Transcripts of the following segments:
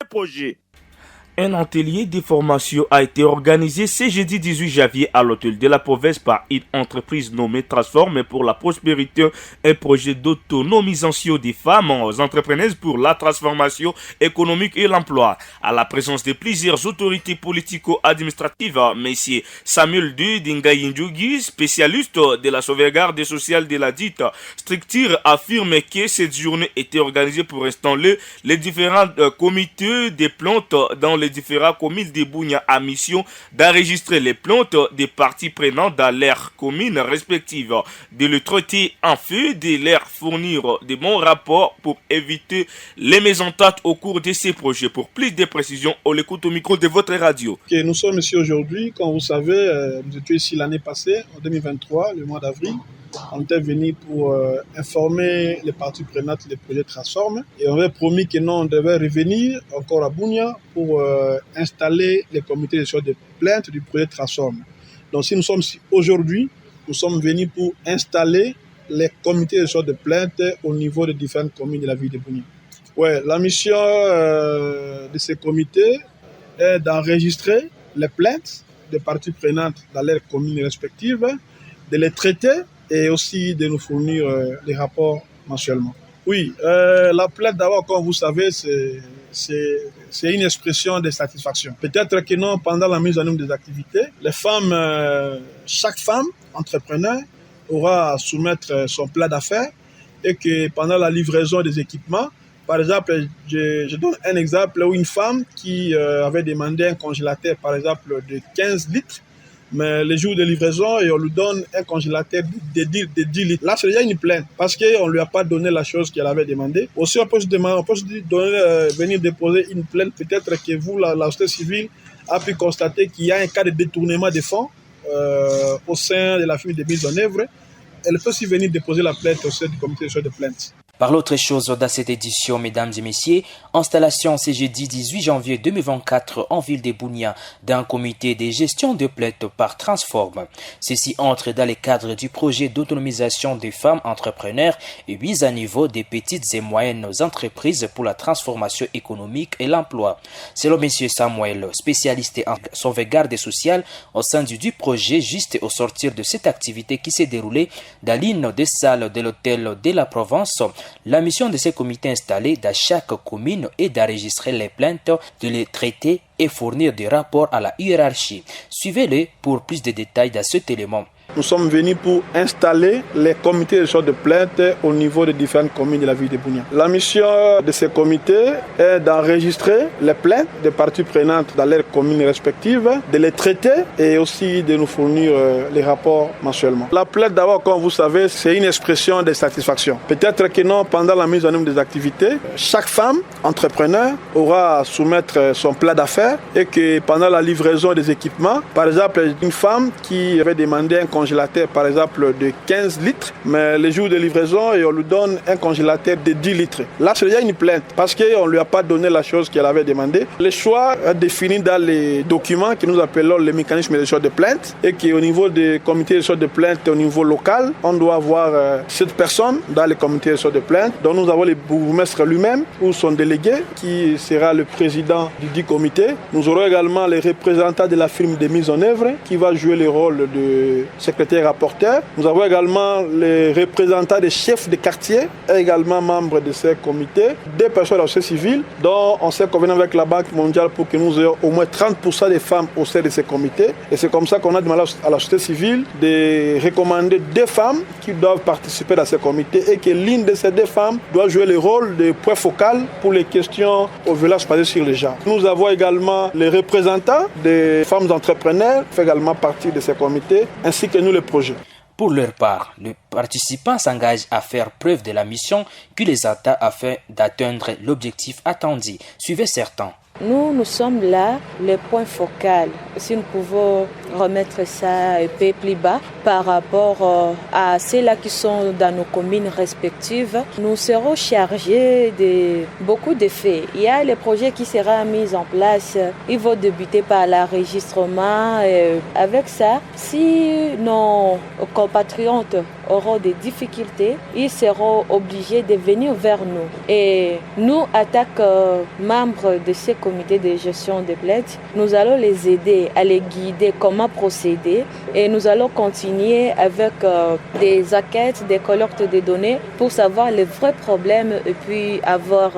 projet. Un atelier de formation a été organisé ce jeudi 18 janvier à l'hôtel de la province par une entreprise nommée Transforme pour la prospérité, un projet d'autonomisation des femmes entrepreneuses pour la transformation économique et l'emploi. À la présence de plusieurs autorités politico-administratives, M. Samuel Dingaïndjougui, spécialiste de la sauvegarde sociale de la dite structure, affirme que cette journée était organisée pour installer les différents comités des plantes dans les différents communes de Bunia à mission d'enregistrer les plantes des parties prenantes dans leurs communes respectives, de le traiter en feu, de leur fournir de bons rapports pour éviter les mésententes au cours de ces projets. Pour plus de précisions, on l'écoute au micro de votre radio. Okay, nous sommes ici aujourd'hui, comme vous savez, nous étions ici l'année passée, en 2023, le mois d'avril. On était venu pour informer les parties prenantes des projets Transforme et on avait promis que nous on devait revenir encore à Bunia pour installer les comités de gestion de plainte du projet Transforme. Donc si nous sommes ici aujourd'hui, nous sommes venus pour installer les comités de gestion de plainte au niveau des différentes communes de la ville de Bunia. Ouais, la mission de ces comités est d'enregistrer les plaintes des parties prenantes dans leurs communes respectives, de les traiter et aussi de nous fournir les rapports mensuellement. Oui, la plainte d'abord, comme vous savez, c'est une expression de satisfaction. Peut-être que non, pendant la mise en œuvre des activités, les femmes, chaque femme entrepreneur aura à soumettre son plan d'affaires et que pendant la livraison des équipements, par exemple, je donne un exemple où une femme qui avait demandé un congélateur, par exemple, de 15 litres, mais le jour de livraison, et on lui donne un congélateur de 10 litres. Là, c'est déjà une plainte parce qu'on ne lui a pas donné la chose qu'elle avait demandée. Aussi, on peut se venir déposer une plainte. Peut-être que vous, la société civile, a pu constater qu'il y a un cas de détournement des fonds au sein de la firme de mise en œuvre. Elle peut aussi venir déposer la plainte au sein du comité de plainte. Par l'autre chose, dans cette édition, mesdames et messieurs, installation ce jeudi 18 janvier 2024 en ville de Bunia d'un comité de gestion de plainte par Transforme. Ceci entre dans le cadre du projet d'autonomisation des femmes entrepreneurs et mise à niveau des petites et moyennes entreprises pour la transformation économique et l'emploi. Selon M. Samuel, spécialiste en sauvegarde sociale au sein du projet, juste au sortir de cette activité qui s'est déroulée dans l'une des salles de l'hôtel de la Provence, la mission de ces comités installés dans chaque commune est d'enregistrer les plaintes, de les traiter et fournir des rapports à la hiérarchie. Suivez-le pour plus de détails dans cet élément. Nous sommes venus pour installer les comités de gestion de plainte au niveau des différentes communes de la ville de Bunia. La mission de ces comités est d'enregistrer les plaintes des parties prenantes dans leurs communes respectives, de les traiter et aussi de nous fournir les rapports mensuellement. La plainte d'abord, comme vous savez, c'est une expression de satisfaction. Peut-être que non, pendant la mise en œuvre des activités, chaque femme entrepreneur aura à soumettre son plan d'affaires et que pendant la livraison des équipements, par exemple, une femme qui avait demandé un congélateur par exemple de 15 litres, mais le jour de livraison et on lui donne un congélateur de 10 litres. Là, c'est déjà une plainte parce qu'on ne lui a pas donné la chose qu'elle avait demandé. Le choix est défini dans les documents que nous appelons le mécanisme de gestion de plainte et qu'au niveau des comités de gestion de plainte au niveau local, on doit avoir 7 personnes dans les comités de gestion de plainte. Donc nous avons le bourgmestre lui-même ou son délégué qui sera le président du dit comité. Nous aurons également les représentants de la firme de mise en œuvre qui va jouer le rôle de secrétaire rapporteur. Nous avons également les représentants des chefs de quartier et également membres de ces comités, 2 personnes de la société civile, dont on s'est convenu avec la Banque mondiale pour que nous ayons au moins 30% des femmes au sein de ces comités. Et c'est comme ça qu'on a demandé à la société civile de recommander 2 femmes qui doivent participer dans ces comités et que l'une de ces 2 femmes doit jouer le rôle de point focal pour les questions aux violences basées sur les genres. Nous avons également les représentants des femmes entrepreneurs qui font également partie de ces comités, ainsi que nous les projets. Pour leur part, les participants s'engagent à faire preuve de la mission qui les attend afin d'atteindre l'objectif attendu. Suivez certains. Nous sommes là, le point focal. Si nous pouvons remettre ça un peu plus bas par rapport à ceux-là qui sont dans nos communes respectives, nous serons chargés de beaucoup de faits. Il y a le projet qui sera mis en place. Il va débuter par l'enregistrement. Avec ça, si nos compatriotes auront des difficultés, ils seront obligés de venir vers nous. Et nous, en tant que membres de ce comité de gestion des plaintes, nous allons les aider à les guider comment procéder et nous allons continuer avec des enquêtes, des collectes de données pour savoir les vrais problèmes et puis avoir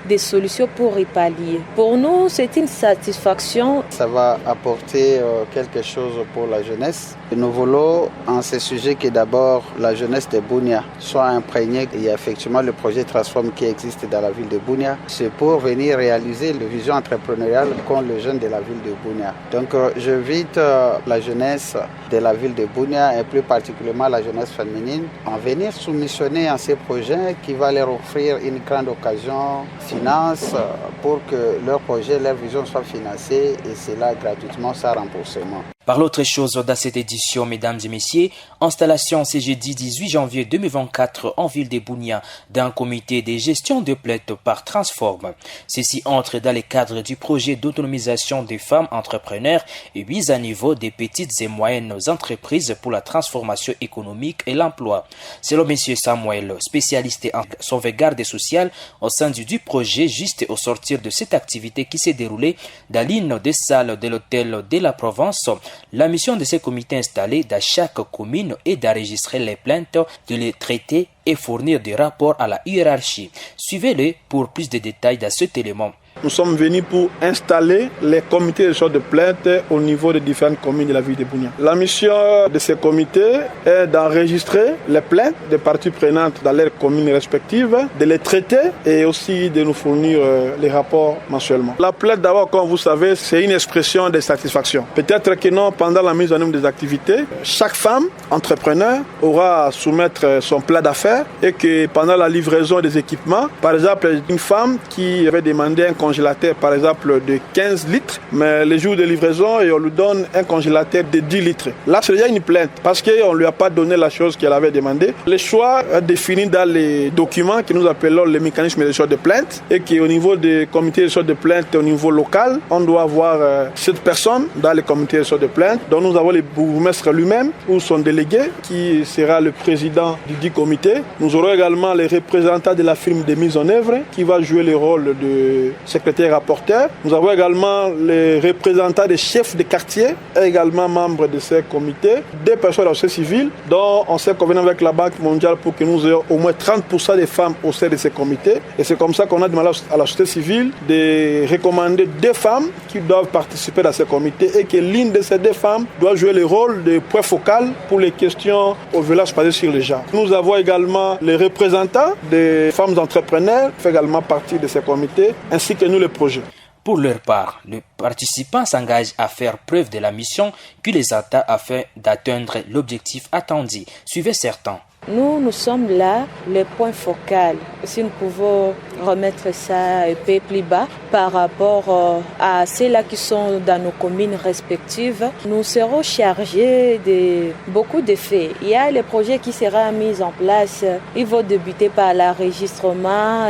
des solutions pour y pallier. Pour nous, c'est une satisfaction. Ça va apporter quelque chose pour la jeunesse. Nous voulons, en ce sujet, que d'abord la jeunesse de Bunia soit imprégnée. Il y a effectivement le projet Transform qui existe dans la ville de Bunia. C'est pour venir réaliser la vision entrepreneuriale qu'ont les jeunes de la ville de Bunia. Donc j'invite la jeunesse de la ville de Bunia et plus particulièrement la jeunesse féminine à venir soumissionner à ces projets qui va leur offrir une grande occasion finance pour que leur projet, leur vision soit financée et cela gratuitement sans remboursement. Par l'autre chose, dans cette édition, mesdames et messieurs, installation ce jeudi 18 janvier 2024 en ville de Bunia d'un comité de gestion de plaintes par Transform. Ceci entre dans le cadre du projet d'autonomisation des femmes entrepreneurs et mise à niveau des petites et moyennes entreprises pour la transformation économique et l'emploi. Selon M. Samuel, spécialiste en sauvegarde sociale au sein du projet, juste au sortir de cette activité qui s'est déroulée dans l'une des salles de l'hôtel de la Provence, la mission de ces comités installés dans chaque commune est d'enregistrer les plaintes, de les traiter et fournir des rapports à la hiérarchie. Suivez-le pour plus de détails dans cet élément. Nous sommes venus pour installer les comités de gestion de plaintes au niveau des différentes communes de la ville de Bunia. La mission de ces comités est d'enregistrer les plaintes des parties prenantes dans leurs communes respectives, de les traiter et aussi de nous fournir les rapports mensuellement. La plainte d'abord, comme vous savez, c'est une expression de satisfaction. Peut-être que non, pendant la mise en œuvre des activités, chaque femme entrepreneur aura à soumettre son plat d'affaires et que pendant la livraison des équipements, par exemple, une femme qui avait demandé un congélateur par exemple de 15 litres, mais les jours de livraison et on lui donne un congélateur de 10 litres. Là, c'est déjà une plainte parce qu'on ne lui a pas donné la chose qu'elle avait demandé. Le choix est défini dans les documents que nous appelons les mécanismes de gestion de plainte et qu'au niveau des comités de gestion de plainte au niveau local, on doit avoir cette personne dans les comités de gestion de plainte. Donc nous avons le bourgmestre lui-même ou son délégué qui sera le président du dit comité. Nous aurons également les représentants de la firme de mise en œuvre qui va jouer le rôle de secrétaire rapporteur. Nous avons également les représentants des chefs de quartier et également membres de ces comités, des personnes de la société civile dont on s'est convenu avec la Banque mondiale pour que nous ayons au moins 30% des femmes au sein de ces comités. Et c'est comme ça qu'on a demandé à la société civile de recommander 2 femmes qui doivent participer à ces comités et que l'une de ces 2 femmes doit jouer le rôle de point focal pour les questions aux violences basées sur le genre. Nous avons également les représentants des femmes entrepreneurs qui font également partie de ces comités ainsi que nous les projets. Pour leur part, les participants s'engagent à faire preuve de la mission qui les attend afin d'atteindre l'objectif attendu. Suivez certains. Nous sommes là, le point focal. Si nous pouvons remettre ça un peu plus bas par rapport à ceux-là qui sont dans nos communes respectives, nous serons chargés de beaucoup de faits. Il y a le projet qui sera mis en place. Il va débuter par l'enregistrement.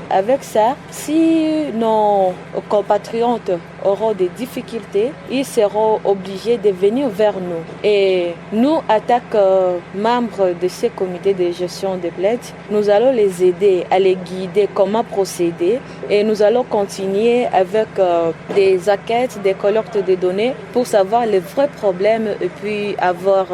Avec ça, si nos compatriotes auront des difficultés, ils seront obligés de venir vers nous. Et nous, en tant que membres de ces comité de gestion des plaintes, nous allons les aider à les guider comment procéder et nous allons continuer avec des enquêtes, des collectes de données pour savoir les vrais problèmes et puis avoir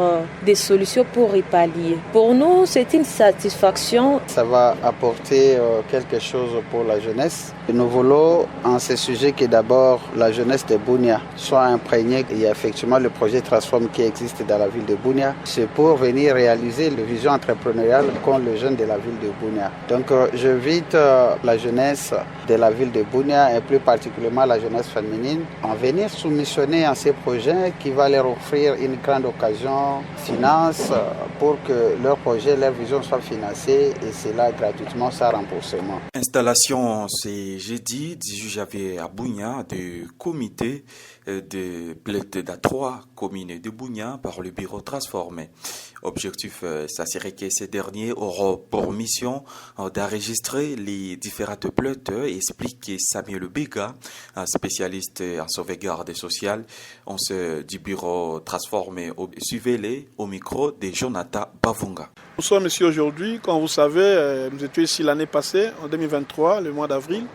des solutions pour y pallier. Pour nous, c'est une satisfaction. Ça va apporter quelque chose pour la jeunesse. Et nous voulons, en ce sujet, que d'abord la jeunesse de Bunia soit imprégnée. Il y a effectivement le projet Transform qui existe dans la ville de Bunia. C'est pour venir réaliser la vision entrepreneuriale qu'ont les jeunes de la ville de Bunia. Donc j'invite la jeunesse de la ville de Bunia et plus particulièrement la jeunesse féminine à venir soumissionner à ces projets qui va leur offrir une grande occasion finance pour que leur projet, leur vision soit financée et cela gratuitement sans remboursement. Installation, c'est C'est jeudi 18 janvier à Bunia, du comité de plainte dans 3 communes de Bunia par le bureau transformé. Objectif, ça serait que ces derniers auront pour mission d'enregistrer les différentes plaintes, explique Samuel Bega, un spécialiste en sauvegarde sociale, du bureau transformé. Suivez-les au micro de Jonathan Bavunga. Nous sommes ici aujourd'hui, comme vous savez, nous étions ici l'année passée, en 2023, le mois d'avril.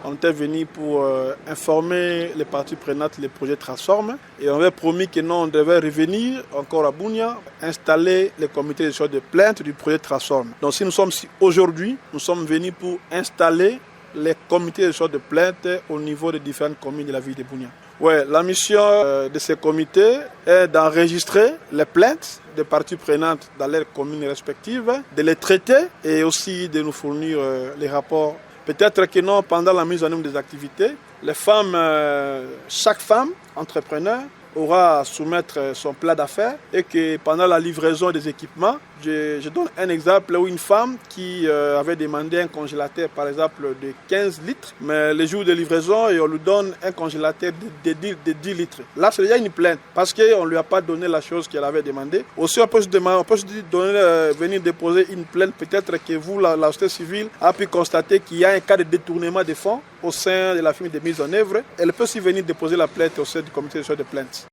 On était venu pour informer les parties prenantes, les projets Transforme. Et on avait promis que nous, on devait revenir encore à Bunia, installer les comités de gestion de plainte du projet Transforme. Donc si nous sommes ici aujourd'hui, nous sommes venus pour installer les comités de gestion de plainte au niveau des différentes communes de la ville de Bunia. Ouais, la mission de ces comités est d'enregistrer les plaintes des parties prenantes dans leurs communes respectives, de les traiter et aussi de nous fournir les rapports. Peut-être que non, pendant la mise en œuvre des activités, les femmes, chaque femme entrepreneur aura à soumettre son plat d'affaires et que pendant la livraison des équipements, je donne un exemple où une femme qui avait demandé un congélateur par exemple de 15 litres, mais le jour de livraison, et on lui donne un congélateur de 10 litres. Là, c'est déjà une plainte parce qu'on ne lui a pas donné la chose qu'elle avait demandé. Aussi, on peut se venir déposer une plainte. Peut-être que vous, la société civile, a pu constater qu'il y a un cas de détournement de fonds au sein de la firme de mise en œuvre. Elle peut aussi venir déposer la plainte au sein du comité de gestion de plainte.